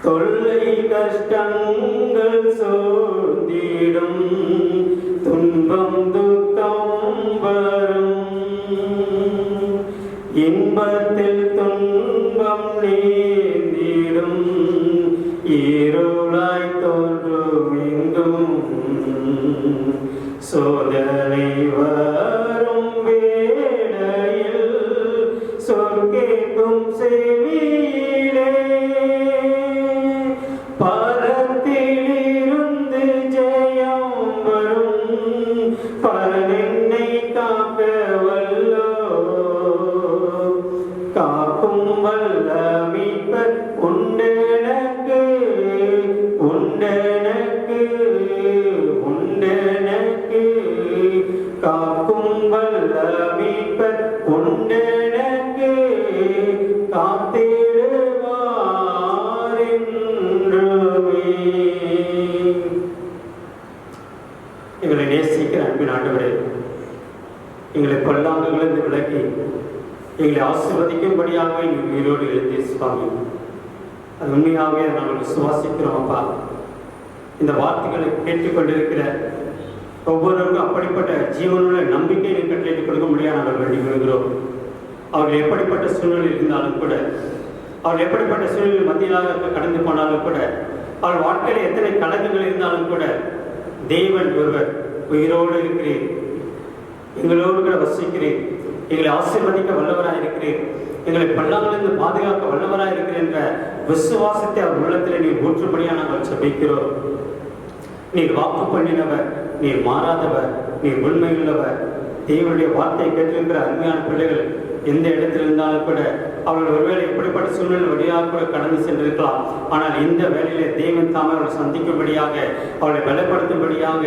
தொல்லை கஷ்டங்கள் சோர்ந்திடும், துன்பம் துக்கம் வரும், இன்பத்தில் துன்பம் நீந்திடும், இருளாய் தோன்றும் எங்கும், சோதனை வரும் வேளையில் சொற்கேட்கும் செவியிலே, பரத்திலிருந்து ஜெயம் வரும், பரனென்னை காக்க வல்லோ, காக்கும் வல்ல மீட்பர் உண்டெனக்கு, உண்டெனக்கு, உண்டெனக்கு, காக்கும் வல்ல மீட்பர் உண்டெனக்கு, காத்திடுவார் என்றுமே. எங்களை நேசிக்கிற அன்பின் ஆண்டவரே, எங்களை பொல்லாங்குகளிலிருந்து விலக்கி எங்களை ஆசீர்வதிக்கும்படியாக எங்கள் உயிரோடு எழுதி சுவாமி, அது உண்மையாகவே நாங்கள் விசுவாசிக்கிறோம் அப்பா. இந்த வார்த்தைகளை கேட்டுக்கொண்டிருக்கிற ஒவ்வொருவருக்கும் அப்படிப்பட்ட ஜீவனுள்ள நம்பிக்கையை கட்டளையிட்டு கொடுக்க முடியாது நாங்கள் வேண்டிக் கொள்கிறோம். அவர்கள் எப்படிப்பட்ட சூழ்நிலை இருந்தாலும் கூட, அவர்கள் எப்படிப்பட்ட சூழ்நிலை மத்தியிலாக கடந்து போனாலும் கூட, அவர்கள் வாழ்க்கையில் எத்தனை கலக்கங்கள் இருந்தாலும் கூட, தேவன் ஒருவர் உயிரோடு இருக்கிறேன், எங்களோடு கூட வசிக்கிறேன், எங்களை ஆசீர்வதிக்க வல்லவராக இருக்கிறேன், எங்களை பல்லாங்களிலிருந்து பாதுகாக்க வல்லவராக இருக்கிறேன் என்ற விசுவாசத்தை அவர் உள்ளத்தில் நீர் ஊற்றும்படியாக நாங்கள் ஜெபிக்கிறோம். நீர் வாக்கு பண்ணினவர், நீர் மாறாதவர், நீர் உண்மையுள்ளவர். தேவனுடைய வார்த்தையை கேட்டிருக்கிற அருமையான பிள்ளைகள் எந்த இடத்தில் இருந்தாலும் கூட, அவர்கள் ஒருவேளை எப்படிப்பட்ட சூழ்நிலை வழியாக கூட கடந்து சென்றிருக்கலாம். ஆனால் இந்த வேளையிலே தேவன் தாமே அவர்களை சந்திக்கும்படியாக, அவர்களை பலப்படுத்தும்படியாக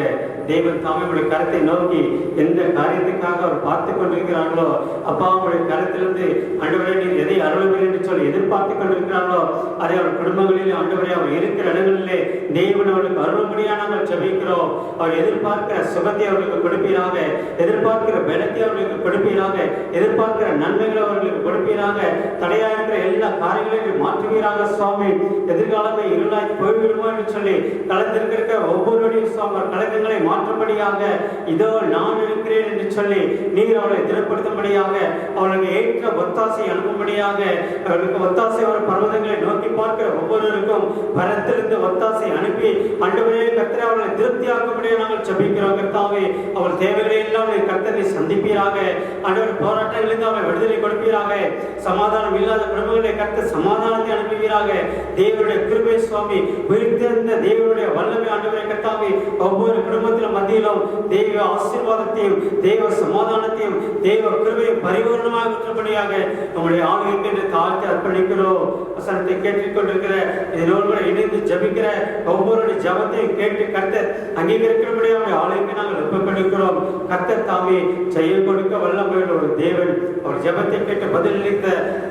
தேவன் தாமே அவருடைய கருத்தை நோக்கி எந்த காரியத்துக்காக அவர் பார்த்து கொண்டிருக்கிறார்களோ, அப்பா அவருடைய கருத்திலிருந்து ஆண்டவரே நீர் எதை அருள்வீர் என்று சொல்லி எதிர்பார்த்து கொண்டிருக்கிறார்களோ, அதை அவர் குடும்பங்களிலே ஆண்டவரே அவர் இருக்கிற இடங்களிலே தேவன் அவர்களுக்கு அருளும்படியாக நாங்கள் ஜெபிக்கிறோம். அவர் எதிர்பார்க்கிற சுகத்தை அவர்களுக்கு கொடுப்பீராக, எதிர்பார்க்கிற பலத்தை அவர்களுக்கு கொடுப்பீராக, எதிர்பார்க்கிற நன்மைகளை அவர்களுக்கு கொடுப்பீராக, தடையாக இருக்கிற எல்லா காரியங்களையும் மாற்றுவீராக சுவாமி. எதிர்காலமே இருளாய் போய்விடுமோ என்று சொல்லி கலந்திருக்கிற ஒவ்வொருவரையும் சுவாமி கலக்கங்களை மாற்றும்படியாக, இதோ நான் இருக்கிறேன் என்று சொல்லி நீர் அவளை திடப்படுத்தும்படியாக, அவளுக்கு ஏற்ற ஒத்தாசை அனுப்பும்படியாக, அவர்களுக்கு ஒத்தாசை அவர் பர்வதங்களை நோக்கி பார்க்கிற ஒவ்வொருவருக்கும் பரத்திலிருந்து ஒத்தாசை அனுப்பி ஆண்டவரே கர்த்தரே அவர்களை திருப்தியாக்கும்படியாக நாங்கள் ஜெபிக்கிறோம். கர்த்தாவே அவள் தேவைகளை எல்லாம் கர்த்தரை சந்திப்பீராக, ஆண்டவர் போராட்டங்களிலிருந்து அவரை விடுதலை கொடுப்பீராக, சமாதானம் இல்லாத குடும்பங்களை கர்த்தர் சமாதானத்தை அனுப்புவீராக. தேவனுடைய கிருபை சுவாமி, உயிர்த்தெழுந்த தேவனுடைய வல்ல வல்லமை ஆண்டவரே கர்த்தாவே ஒவ்வொரு குடும்பத்திலும் மத்தியிலும் தெய்வ ஆசீர்வாதத்தையும் தெய்வ சமாதானத்தையும் தெய்வ கிருபையும் பரிபூர்ணமாக பெற்றபடியாக நம்முடைய ஆளுகைக்கு என்று தாழ்த்தி அர்ப்பணிக்கிறோம். வசனத்தை கேட்டுக்கொண்டிருக்கிற இதனோடு இணைந்து ஜபிக்கிற ஒவ்வொரு ஜபத்தையும் கேட்டு கர்த்தர் அங்கீகரிக்கிறபடியாக ஆளுகைக்கு நாங்கள் ஒப்புக்கொடுக்கிறோம். கர்த்தர் தாமே செயல் கொடுக்க வல்லமையுள்ள ஒரு தேவன். அவர் ஜபத்தை கேட்டு பதிலளித்த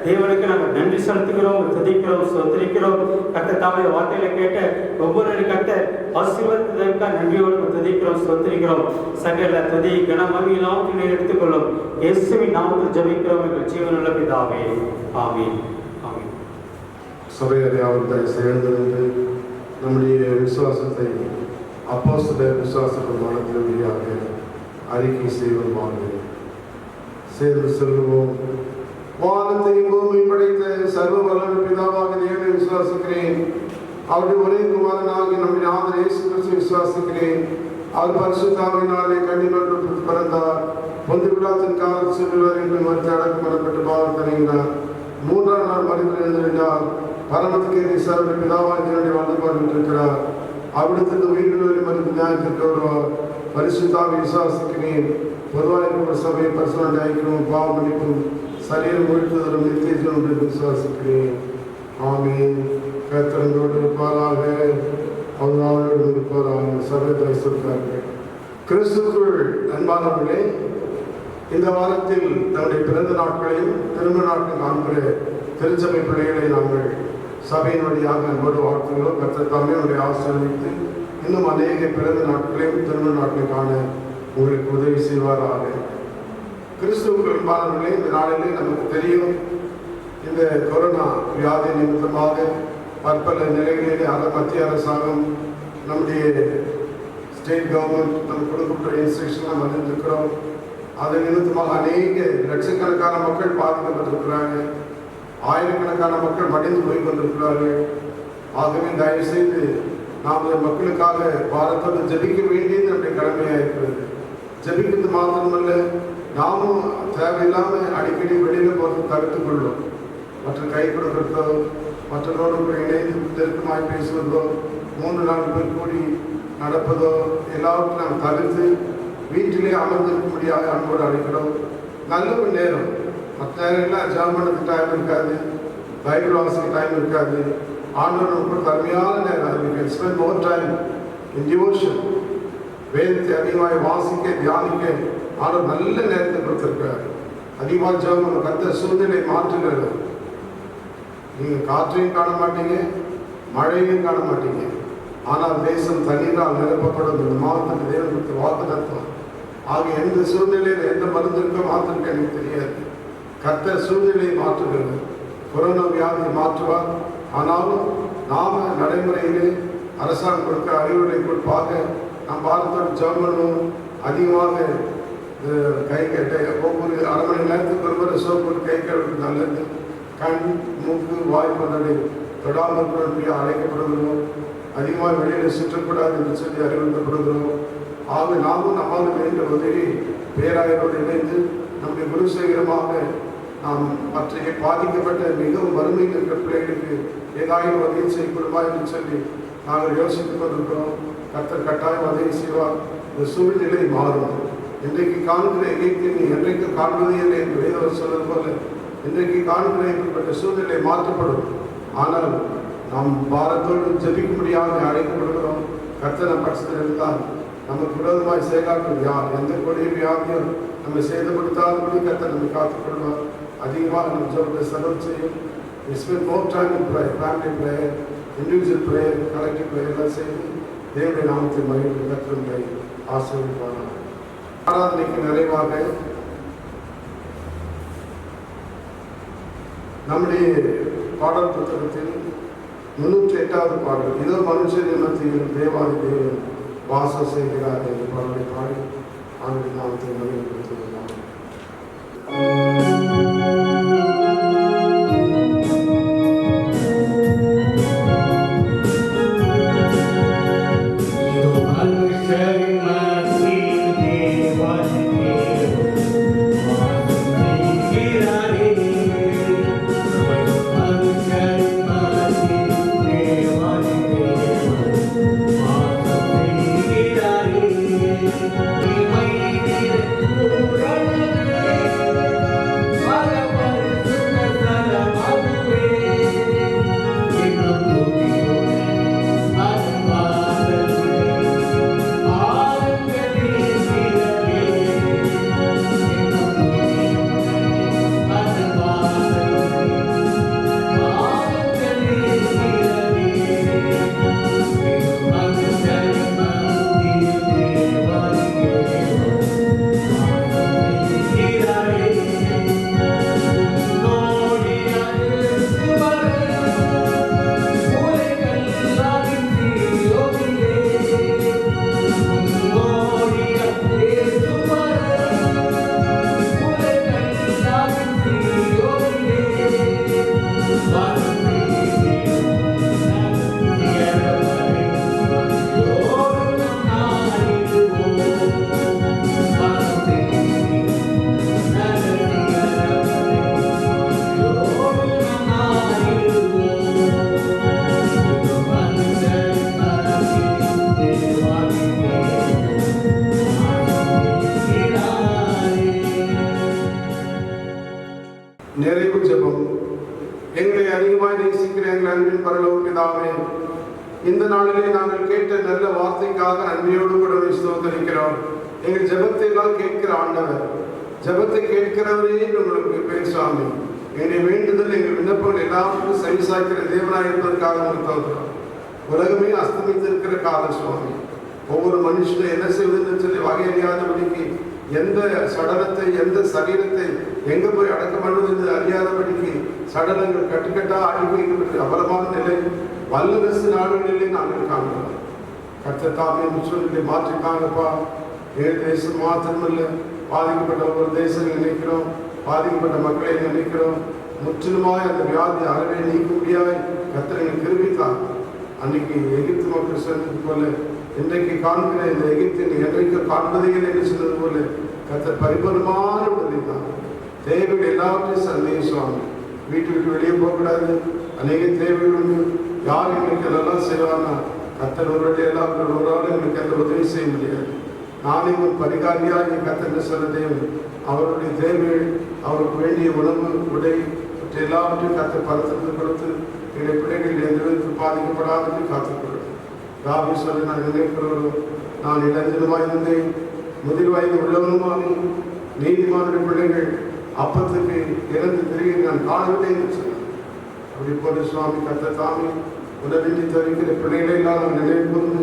தேவனுக்கு நாங்கள் நன்றி செலுத்துகிறோம், துதிக்கிறோம், ஸ்தோத்திரிக்கிறோம். கர்த்தர் தாமே வார்த்தைகளை கேட்ட ஒவ்வொரு கர்த்தர் ஆசீர்வதித்ததற்காக நன்றியோடு துதிக்கிறோம், ஸ்தோத்திரிக்கிறோம். சகல துதி கனமகிமை நாமத்தில் எடுத்துக்கொள்ளும் இயேசுவின் நாமத்தில் ஜெபிக்கிறோம் எங்கள் ஜீவனுள்ள பிதாவே, ஆமென். ஆமென். சபையரை அவர் சேர்ந்து நம்முடைய விசுவாசத்தை அப்போஸ்தலர் விசுவாச பிரமாணத்தின் வழியாக அறிக்கை செய்வோமாக. சேர்ந்து சொல்லுவோம். வானத்தையும் பூமி படைத்த சர்வ வல்லமை பிதாவாக தேவனை விசுவாசிக்கிறேன். அவருடைய ஒரே குமாரனாகி நம்முடைய ஆதரவு இயேசு கிறிஸ்துவை விசுவாசிக்கிறேன். அவர் பரிசுத்தாவினாலே கன்னிமரியில் பிறந்தார். பொந்து விழாத்தின் காலத்தில் சிறுவர் என்று மறுத்து அடக்கம் பண்ணப்பட்டு பாவம் தருகிறார். மூன்றாம் நாள் மறித்து எழுந்திருந்தார். பரமத்துக்கு சர்வ பிதாவாக தேவனை வாழ்ந்து கொண்டிருக்கிறார். அவிடத்திற்கு உயிரிழந்த மறுத்து நியாயத்திற்கு வருவார். பரிசுத்தாவை விசுவாசிக்கிறேன். பொதுவாக சபையை பரிசுத்த ஐக்கியமும் பாவ மன்னிப்பும் சரீரம் ஒழித்துதலும் நித்திய ஜீவனும் விசுவாசிக்கிறேன். ஆமென். கர்த்தரோடு இருப்பாராக, அவர்களோடு இருப்பாராக. சபை சொல்கிறார்கள். கிறிஸ்துக்குள் அன்பானவர்களே, இந்த வாரத்தில் தன்னுடைய பிறந்த நாட்களையும் திருமண நாட்கள் காண்கிற திருச்சபை பிள்ளைகளை நாங்கள் சபையின் வழியாக அன்போடு வாழ்த்துகிறோம். கர்த்தர் தாமே அவருடைய ஆசீர்வதித்து இன்னும் அநேக பிறந்த நாட்களையும் திருமண நாட்களை காண உங்களுக்கு உதவி செய்வாராக. கிறிஸ்துவுக்கு அன்பானவர்களே, இந்த நாளிலே நமக்கு தெரியும், இந்த கொரோனா வியாதி நிமித்தமாக பற்பல நிலைகளிலே மத்திய அரசாங்கம் நம்முடைய ஸ்டேட் கவர்மெண்ட் நம்ம கொடுக்கப்பட்ட இன்ஸ்ட்ரக்ஷன் நம்ம அறிந்திருக்கிறோம். அது நிமித்தமாக அநேக லட்சக்கணக்கான மக்கள் பாதிக்கப்பட்டிருக்கிறாங்க. ஆயிரக்கணக்கான மக்கள் மடிந்து போய் கொண்டிருக்கிறார்கள். ஆகவே தயவுசெய்து நாம் மக்களுக்காக பாரத்தோடு ஜபிக்க வேண்டியது நம்முடைய கடமையாக இருக்கிறது. ஜபிக்கிறது மாத்திரமல்ல, நாமும் தேவையில்லாமல் அடிக்கடி வெளியில் போகிறது தடுத்துக் கொள்ளும். மற்ற கை கொடுக்கிறதோ, மற்றவரோடு இணைந்து நெருக்கமாய் பேசுவதோ, 3-4 பேர் கூடி நடப்பதோ எல்லாவற்றையும் நாம் தவிர்த்து வீட்டிலே அமர்ந்திருக்கும்படியாக அன்போடு அழைக்கிறோம். நல்ல ஒரு நேரம். மற்ற நேரம்லாம் ஜெபம் பண்ணுறதுக்கு டைம் இருக்காது, பைபிள் வாசிக்க டைம் இருக்காது. ஆண்டவர் ரொம்ப கருமையான நேரம். அது can spend more time in devotion. வேதத்தை அதிகமாக வாசிக்க தியானிக்க ஆண்டவர் நல்ல நேரத்தை கொடுத்திருக்கிறார். அதிகமாக ஜெபம் நம்ம கர்த்தர் சூழ்நிலை மாற்றுகிறது. நீங்கள் காற்றையும் காண மாட்டீங்க, மழையும் காண மாட்டீங்க. ஆனால் தேசம் தண்ணீரால் நிரப்பப்படும். இந்த மாதத்துக்கு தேவன் கொடுத்த வாக்குத்தத்தம். ஆகிய எந்த சூழ்நிலையில் எந்த மருந்து இருக்கோ மாற்றிருக்க எனக்கு தெரியாது. கர்த்தர் சூழ்நிலையை மாற்றுகிறது. கொரோனா வியாதியை மாற்றுவார். ஆனாலும் நாம நடைமுறையிலே அரசாங்கம் கொடுக்க அறிவுரை கொடுப்பாக நாம் பாரத்தோடு ஜெபம் பண்ணுவோம். அதிகமாக கை கட்ட ஒவ்வொரு அரை மணி நேரத்துக்கு ஒருவர் சோப்பு கை கழுவுறது நல்லது. கண், மூக்கு, வாய் போன்றவை தொடாமல் அழைக்கப்படுகிறோம். அதிகமாக வெளியில் சுற்றக்கூடாது என்று சொல்லி அறிவுறுத்தப்படுகிறோம். ஆக நாமும் நம்மால் வேண்ட உதவி பேராயரோடு இணைந்து நம்முடைய குருசேகரமாக நாம் மற்ற பாதிக்கப்பட்ட மிகவும் வறுமையில் இருக்கிற பிள்ளைகளுக்கு ஏதாயும் உதவி செய்யக்கூடுமா என்று சொல்லி நாங்கள் யோசித்துக் கொண்டிருக்கிறோம். கர்த்தர் கட்டாயம் உதவி செய்வார். இந்த சூழ்நிலை மாறும். இன்றைக்கு காண்கிற எகைக்கு நீ என்றைக்கு காண்பதே இல்லை என்று வேதவர் சொல்வது போல இன்றைக்கு காண்கிற இப்படிப்பட்ட சூழ்நிலை மாற்றப்படும். ஆனால் நாம் பாரத்தோடு ஜபிக்கும்படியாக அழைக்கப்படுகிறோம். கர்த்தர் பட்சத்தில் இருந்தால் நமக்கு விரோதமாய் செயலாற்றும் யார் எந்த கொடிய வியாதியும் நம்ம சேதப்படுத்தாதபடி கர்த்தர் நம்மை காத்துக்கொள்வார். அதிகமாக நம்ம ஜெபத்தை செலவு செய்யும். Spend more time in prayer, family prayer, individual prayer, collective prayer எல்லாம் செய்து தேவனுடைய நாமத்தை மகிழ்ச்சி கர்த்தரை ஆசீர்வதிப்பார். ஆராதனைக்கு நிறைவாக நம்முடைய பாடல் புத்தகத்தில் 308வது பாடல், இதோ மனுஷன் மத்தியில் தேவாதி தேவன் வாசம் செய்கிறார் என்ற பாடலை பாடி ஆண்டு நாமத்தை மகிழ்ச்சிப்படுத்துகிறார். Amen. இருக்கிற எங்கள் அன்பின் பரலோக பிதாவே, இந்த நாளிலே நாங்கள் கேட்ட நல்ல வார்த்தைக்காக நன்றியோடு கூட ஸ்தோத்திரிக்கிறோம். எங்கள் ஜெபத்தை எல்லாம் கேட்கிற ஆண்டவர், ஜெபத்தை கேட்கிறவரே உங்களுக்கு பேர் சுவாமி. எங்களுடைய வேண்டுதல், எங்கள் விண்ணப்பங்கள் எல்லாருக்கும் சரிசாய்க்கிற தேவனாய் இருப்பதற்காக உங்களுக்கு தோற்றுறோம். உலகமே அஸ்தமித்திருக்கிற காலம் சுவாமி. ஒவ்வொரு மனுஷனை என்ன செய்வதுன்னு சொல்லி வகையறியாதபடிக்கு, எந்த சடலத்தை எந்த சரீரத்தை எங்கே போய் அடக்கம் பண்ணுவது என்று அறியாதபடிக்கு சடலங்கள் கட்டுக்கட்டா அடிக்க வைக்கப்பட்டு அபலமான நிலை வல்லரசு நாடுகளிலே நாங்கள் காண்கிறோம். கர்த்தத்தாமே சொல்லி மாற்றிக்காங்கப்பா. ஏழு தேசம் மாத்திரமல்ல, பாதிக்கப்பட்ட ஒவ்வொரு தேசங்களை நினைக்கிறோம், பாதிக்கப்பட்ட மக்களை நினைக்கிறோம். முற்றிலுமாய் அந்த வியாதி அறவே நீக்க முடியாய் கர்த்தரை கிருபித்தார். அன்னைக்கு எகிப்து மக்கள் சொன்னது போல, இன்றைக்கு காண்கிற இந்த எகிப்தின் என்றைக்கு காண்பதைகள் என்று சொன்னது போல கர்த்தர் பரிபூர்ணமான விடுதலை தான். தேவைகள் எல்லாவற்றையும் சந்தேகம். வீட்டு விட்டு வெளியே போகக்கூடாது. அநேக தேவைகள் உண்டு. யார் எங்களுக்கு அதெல்லாம் செய்வார்னா கர்த்தர் ஒரு எல்லாம் ஒரு ஆள் எங்களுக்கு அந்த உதவி செய்ய முடியாது. நானே ஒரு பரிகாரியாக கர்த்தர் சொன்ன தேவன். அவருடைய தேவைகள், அவருக்கு வேண்டிய உணவு, உடை எல்லாவற்றையும் கர்த்தர் பரிசுத்து கொடுத்து எங்களுடைய பிள்ளைகள் எந்த விதத்தில் பாதிக்கப்படாதது காத்துக்கொள்ளும். தாவி சொல்லி நான் நினைக்கிறவரும், நான் இளைஞனுமாய் இருந்தேன், முதிர் வயது உள்ளவனுமானே, நீதிமானுடைய பிள்ளைகள் அப்பத்துக்கு இறந்து திரும்பி நான் காணவில்லை என்று சொன்னார். அப்படி போல சுவாமி கர்த்தர் தாமே உடனடி தவிக்கிற பிள்ளைகளை எல்லாம் நாம் நினைவு கூர்ந்து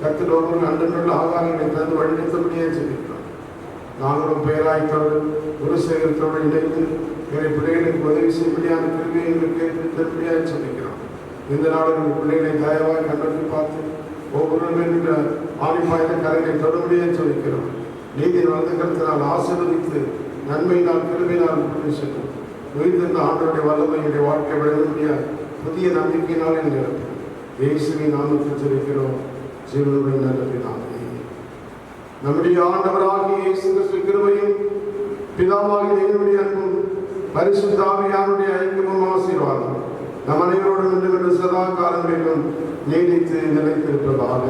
கர்த்தர் ஒவ்வொரு அன்றனுள்ள ஆகாரங்களை தந்து வழிநடத்தபடியே சொல்லியிருக்கிறோம். நாங்களும் பேராயத்தோடு குரு சேகரத்தோடு இணைந்து எங்களை பிள்ளைகளுக்கு உதவி செய்யும்படியான கிருபையை எங்களுக்கு ஏற்படுத்தபடியாக சொல்லிக்கிறோம். இந்த நாள் எங்கள் பிள்ளைகளை தயவாய் கண்ணோக்கி பார்த்து ஒவ்வொருவரும் ஆணிப்பாய்ந்த கரைகளை தொடுபடியே சொல்லிக்கிறோம். நீதி வளர்ந்த கருத்தினால் ஆசீர்வதித்து நன்மையினால் கிருபையினால் செல்லும். உயிர்த்திருந்த ஆண்டோடைய வல்லமையுடைய வாழ்க்கை வழங்கும்படிய புதிய நம்பிக்கையினால் நிரப்பும். இயேசுவின் நாமத்தில் ஜெபிக்கிறோம். ஜீவனுடைய நல்ல பிதாவே. நம்முடைய ஆண்டவராகிய இயேசு கிறிஸ்து கிருபையும் பிதாவாகிய தேவனுடைய அன்பும் பரிசுத்த ஆவியானுடைய ஐக்கியமும் ஆசீர்வாதம் நம் அனைவரோடும் இன்று சதா காலங்களிலும் நீடித்து நிலைத்திருப்பதாக.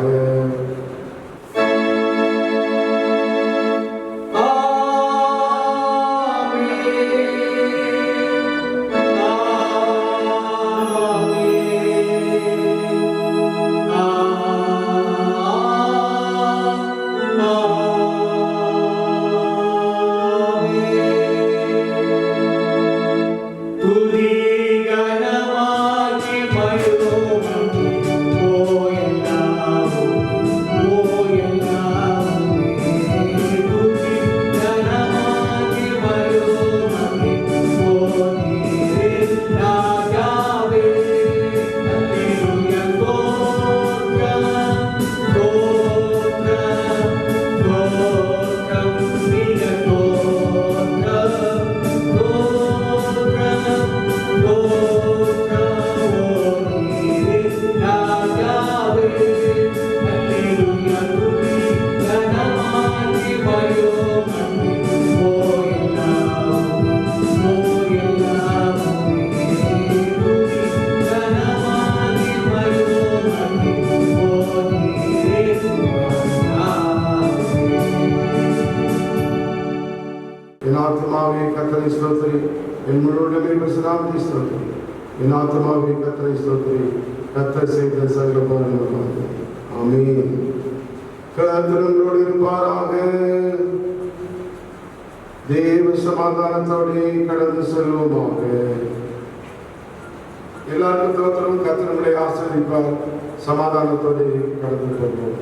கர்த்தரோடு இருப்பாராக. தேவ சமாதானத்தோடு கடந்து செல்வோமாக. எல்லாருக்கும் தோற்றமும் கர்த்தர் நம்மளை ஆசீர்வதிப்பார். சமாதானத்தோடு கடந்து செல்வோம்.